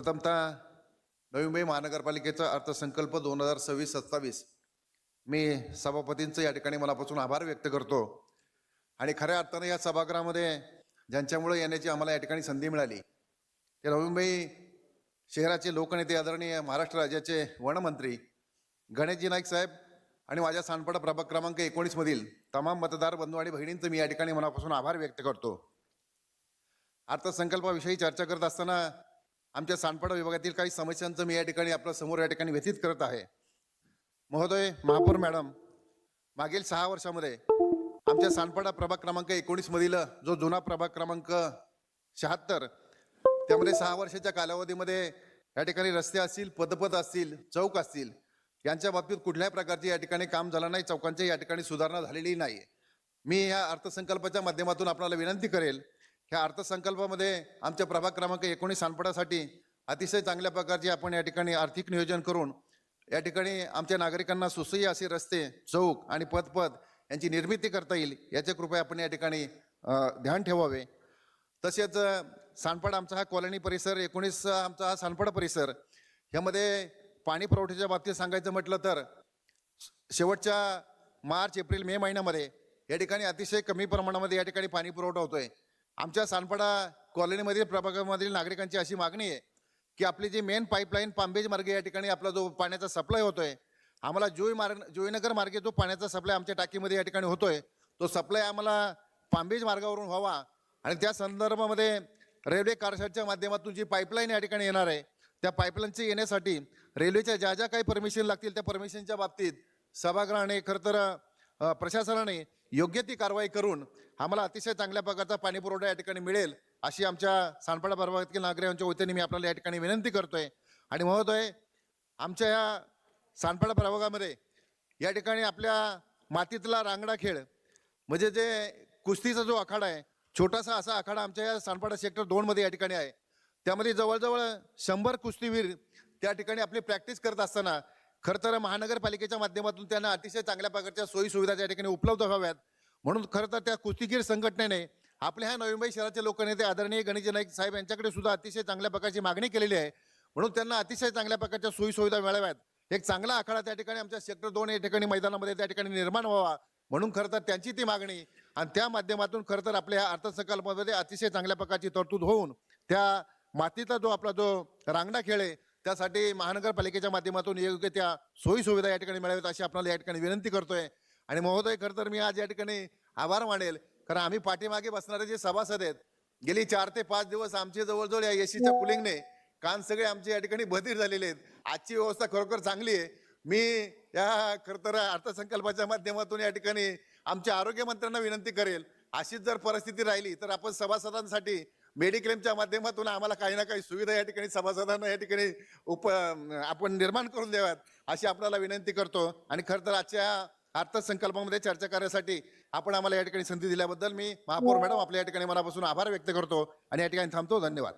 प्रथमतः नवी मुंबई महानगरपालिकेचा अर्थसंकल्प 2026-27 मी सभापतींचं या ठिकाणी मनापासून आभार व्यक्त करतो आणि खऱ्या अर्थाने या सभागृहामध्ये ज्यांच्यामुळे येण्याची आम्हाला या ठिकाणी संधी मिळाली ते नवी मुंबई शहराचे लोकनेते आदरणीय महाराष्ट्र राज्याचे वनमंत्री गणेशजी नाईक साहेब आणि माझ्या सानपाडा प्रभाग क्रमांक 19 मधील तमाम मतदार बंधू आणि बहिणींचं मी या ठिकाणी मनापासून आभार व्यक्त करतो। अर्थसंकल्पाविषयी चर्चा करत असताना आमच्या सानपाडा विभागातील काही समस्यांचं मी या ठिकाणी आपल्या समोर या ठिकाणी व्यथित करत आहे। महोदय महापौर मॅडम, मागील 6 वर्षामध्ये आमच्या सानपाडा प्रभाग क्रमांक 19 मधील जो जुना प्रभाग क्रमांक 76 त्यामध्ये 6 वर्षाच्या कालावधीमध्ये या ठिकाणी रस्ते असतील, पदपथ असतील, चौक असतील यांच्या बाबतीत कुठल्याही प्रकारची या ठिकाणी काम झालं नाही, चौकांची या ठिकाणी सुधारणा झालेली नाही। मी या अर्थसंकल्पाच्या माध्यमातून आपल्याला विनंती करेल, ह्या अर्थसंकल्पामध्ये आमच्या प्रभाग क्रमांक 19 सानपाडासाठी अतिशय चांगल्या प्रकारचे आपण या ठिकाणी आर्थिक नियोजन करून या ठिकाणी आमच्या नागरिकांना सुसह्य असे रस्ते, चौक आणि पदपथ यांची निर्मिती करता येईल याचे कृपया आपण या ठिकाणी ध्यान ठेवावे। तसेच सानपाडा आमचा हा कॉलनी परिसर 19 आमचा हा सानपाडा परिसर यामध्ये पाणी पुरवठ्याच्या बाबतीत सांगायचं म्हटलं तर शेवटच्या मार्च, एप्रिल, मे महिन्यामध्ये या ठिकाणी अतिशय कमी प्रमाणामध्ये या ठिकाणी पाणी पुरवठा होतोय। आमच्या सानपाडा कॉलनीमधील प्रभागामधील नागरिकांची अशी मागणी आहे की आपली जी मेन पाईपलाईन पांबेज मार्गे या ठिकाणी आपला जो पाण्याचा सप्लाय होतोय, आम्हाला जुईनगर मार्गे जो पाण्याचा सप्लाय आमच्या टाकीमध्ये या ठिकाणी होतोय तो सप्लाय आम्हाला पांबेज मार्गावरून व्हावा आणि त्या संदर्भामध्ये रेल्वे कारशेडच्या माध्यमातून जी पाईपलाईन या ठिकाणी येणार आहे त्या पाईपलाईनची येण्यासाठी रेल्वेच्या ज्या ज्या काही परमिशन लागतील त्या परमिशनच्या बाबतीत सभागृहाने खरं तर प्रशासनाने योग्य ती कारवाई करून आम्हाला अतिशय चांगल्या प्रकारचा पाणी पुरवठा या ठिकाणी मिळेल अशी आमच्या सानपाडा प्रभागातील नागरिकांच्या वतीने मी आपल्याला या ठिकाणी विनंती करतोय। आणि महोदय, आमच्या या सानपाडा प्रभागामध्ये या ठिकाणी आपल्या मातीतला रांगडा खेळ म्हणजे जे कुस्तीचा जो आखाडा आहे, छोटासा असा आखाडा आमच्या या सानपाडा सेक्टर 2 मध्ये या ठिकाणी आहे। त्यामध्ये जवळजवळ 100 कुस्तीवीर त्या ठिकाणी आपली प्रॅक्टिस करत असताना खरं तर महानगरपालिकेच्या माध्यमातून त्यांना अतिशय चांगल्या प्रकारच्या सोयी सुविधा त्या ठिकाणी उपलब्ध व्हाव्यात म्हणून खरं तर त्या कुस्तीगीर संघटनेने आपल्या ह्या नवी मुंबई शहराचे लोकनेते आदरणीय गणेशजी नाईक साहेब यांच्याकडे सुद्धा अतिशय चांगल्या प्रकारची मागणी केलेली आहे म्हणून त्यांना अतिशय चांगल्या प्रकारच्या सोयी सुविधा मिळाव्यात। एक चांगला आखाडा त्या ठिकाणी आमच्या सेक्टर 2 या ठिकाणी मैदानामध्ये त्या ठिकाणी निर्माण व्हावा म्हणून खरं तर त्यांची ती मागणी आणि त्या माध्यमातून खरं तर आपल्या अर्थसंकल्पामध्ये अतिशय चांगल्या प्रकारची तरतूद होऊन त्या मातीचा जो आपला जो रांगडा खेळ आहे त्यासाठी महानगरपालिकेच्या माध्यमातूून योग्य त्या सोयी सुविधा या ठिकाणी मिळाव्यात अशी आपल्याला या ठिकाणी विनंती करतोय। आणि महोदय, खरं तर मी आज या ठिकाणी आभार मानेल कारण आम्ही पाठीमागे बसणारे जे सभासद आहेत गेली 4 ते 5 दिवस आमचे जवळजवळ या एसीच्या पुलिंगने कान सगळे आमचे या ठिकाणी बधीर झालेले आहेत। आजची व्यवस्था खरोखर चांगली आहे। मी या खरं तर अर्थसंकल्पाच्या माध्यमातून या ठिकाणी आमच्या आरोग्यमंत्र्यांना विनंती करेल, अशीच जर परिस्थिती राहिली तर आपण सभासदांसाठी मेडिक्लेमच्या माध्यमातून आम्हाला काही ना काही सुविधा या ठिकाणी सभासदांना या ठिकाणी आपण निर्माण करून द्याव्यात अशी आपल्याला विनंती करतो। आणि खरं तर आजच्या अर्थसंकल्पामध्ये चर्चा करण्यासाठी आपण आम्हाला या ठिकाणी संधी दिल्याबद्दल मी महापौर मॅडम आपल्या या ठिकाणी मनापासून आभार व्यक्त करतो आणि या ठिकाणी थांबतो। धन्यवाद।